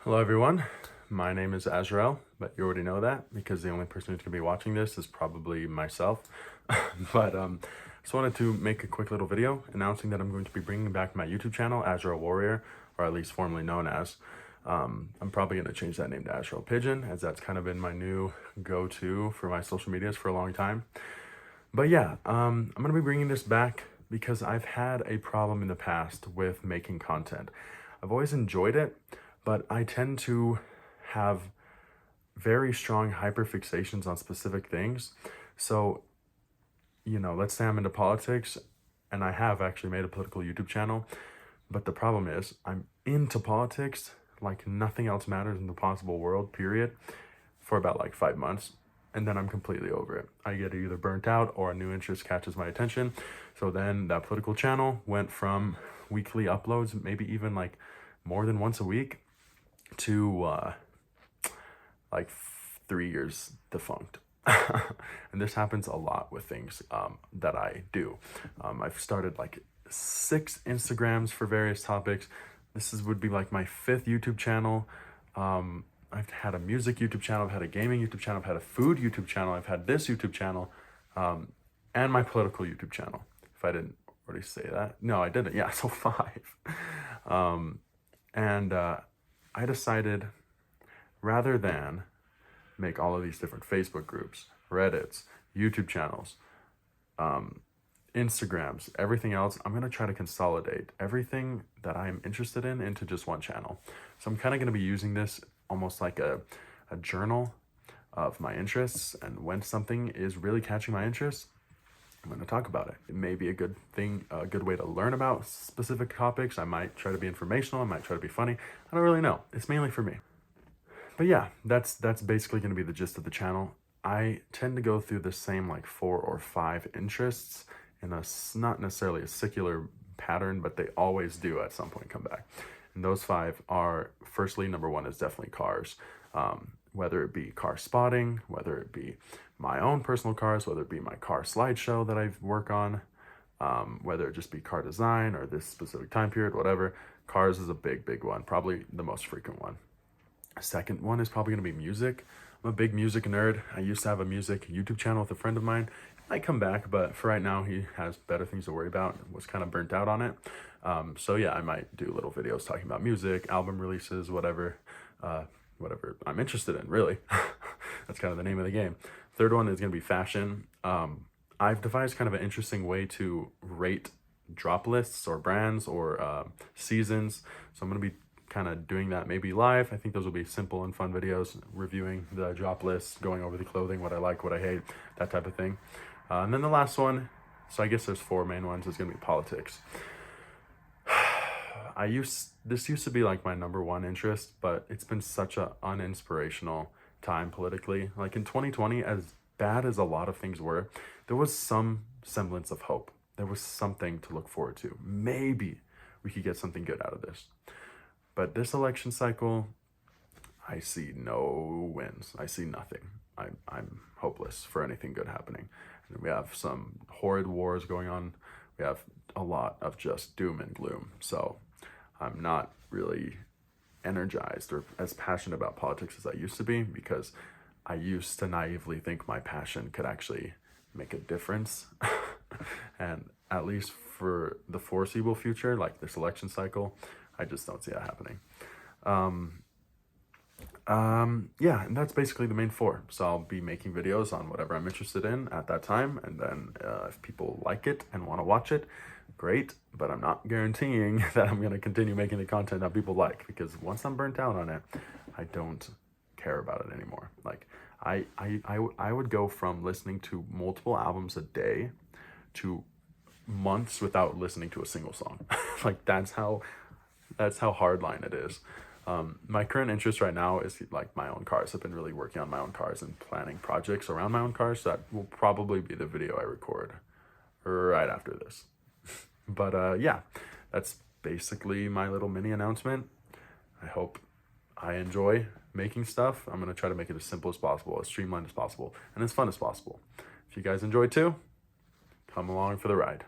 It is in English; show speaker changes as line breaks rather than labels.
Hello everyone, my name is Azrael, but you already know that because the only person who's going to be watching this is probably myself. But just wanted to make a quick little video announcing that I'm going to be bringing back my YouTube channel, Azhurelwarrior, or at least formerly known as. I'm probably going to change that name to Azrael Pigeon, as that's kind of been my new go-to for my social medias for a long time. But yeah, I'm going to be bringing this back because I've had a problem in the past with making content. I've always enjoyed it, but I tend to have very strong hyperfixations on specific things. So, let's say I'm into politics, and I have actually made a political YouTube channel, but the problem is I'm into politics like nothing else matters in the possible world, period, for about like 5 months. And then I'm completely over it. I get either burnt out or a new interest catches my attention. So then that political channel went from weekly uploads, maybe even like more than once a week, to like 3 years defunct. And this happens a lot with things that I do. I've started like 6 Instagrams for various topics. Would be like my 5th YouTube channel. I've had a music YouTube channel, I've had a gaming YouTube channel, I've had a food YouTube channel, I've had this YouTube channel, and my political YouTube channel. If I didn't already say that. No, I didn't. Yeah, so 5. I decided, rather than make all of these different Facebook groups, Reddits, YouTube channels, Instagrams, everything else, I'm going to try to consolidate everything that I'm interested in into just one channel. So I'm kind of going to be using this almost like a journal of my interests, and when something is really catching my interest, I'm going to talk about it. It may be a good thing, a good way to learn about specific topics. I might try to be informational, I might try to be funny. I don't really know. It's mainly for me. But yeah, that's basically going to be the gist of the channel. I tend to go through the same like 4 or 5 interests in not necessarily a secular pattern, but they always do at some point come back. And those 5 are, firstly, number 1 is definitely cars. Whether it be car spotting, whether it be my own personal cars, whether it be my car slideshow that I work on, whether it just be car design or this specific time period, whatever. Cars is a big one, probably the most frequent one. Second one is probably going to be music. I'm a big music nerd. I used to have a music YouTube channel with a friend of mine. It might come back, but for right now, he has better things to worry about. Was kind of burnt out on it. So yeah, I might do little videos talking about music, album releases, whatever I'm interested in, really. That's kind of the name of the game. Third one is going to be fashion. I've devised kind of an interesting way to rate drop lists or brands or seasons. So I'm going to be kind of doing that maybe live. I think those will be simple and fun videos, reviewing the drop lists, going over the clothing, what I like, what I hate, that type of thing. And then the last one, so I guess there's 4 main ones, is going to be politics. This used to be like my number 1 interest, but it's been such an uninspirational time politically. Like in 2020, as bad as a lot of things were, there was some semblance of hope. There was something to look forward to. Maybe we could get something good out of this. But this election cycle, I see no wins. I see nothing. I'm hopeless for anything good happening. And we have some horrid wars going on. We have a lot of just doom and gloom. So I'm not really energized or as passionate about politics as I used to be, because I used to naively think my passion could actually make a difference. And at least for the foreseeable future, like this election cycle, I just don't see that happening. Yeah, and that's basically the main 4. So I'll be making videos on whatever I'm interested in at that time, and then if people like it and want to watch it, great. But I'm not guaranteeing that I'm going to continue making the content that people like, because once I'm burnt out on it, I don't care about it anymore. Like I would go from listening to multiple albums a day to months without listening to a single song. Like that's how hardline it is. My current interest right now is like my own cars. I've been really working on my own cars and planning projects around my own cars. That will probably be the video I record right after this. But yeah, that's basically my little mini announcement. I hope I enjoy making stuff. I'm going to try to make it as simple as possible, as streamlined as possible, and as fun as possible. If you guys enjoy too, come along for the ride.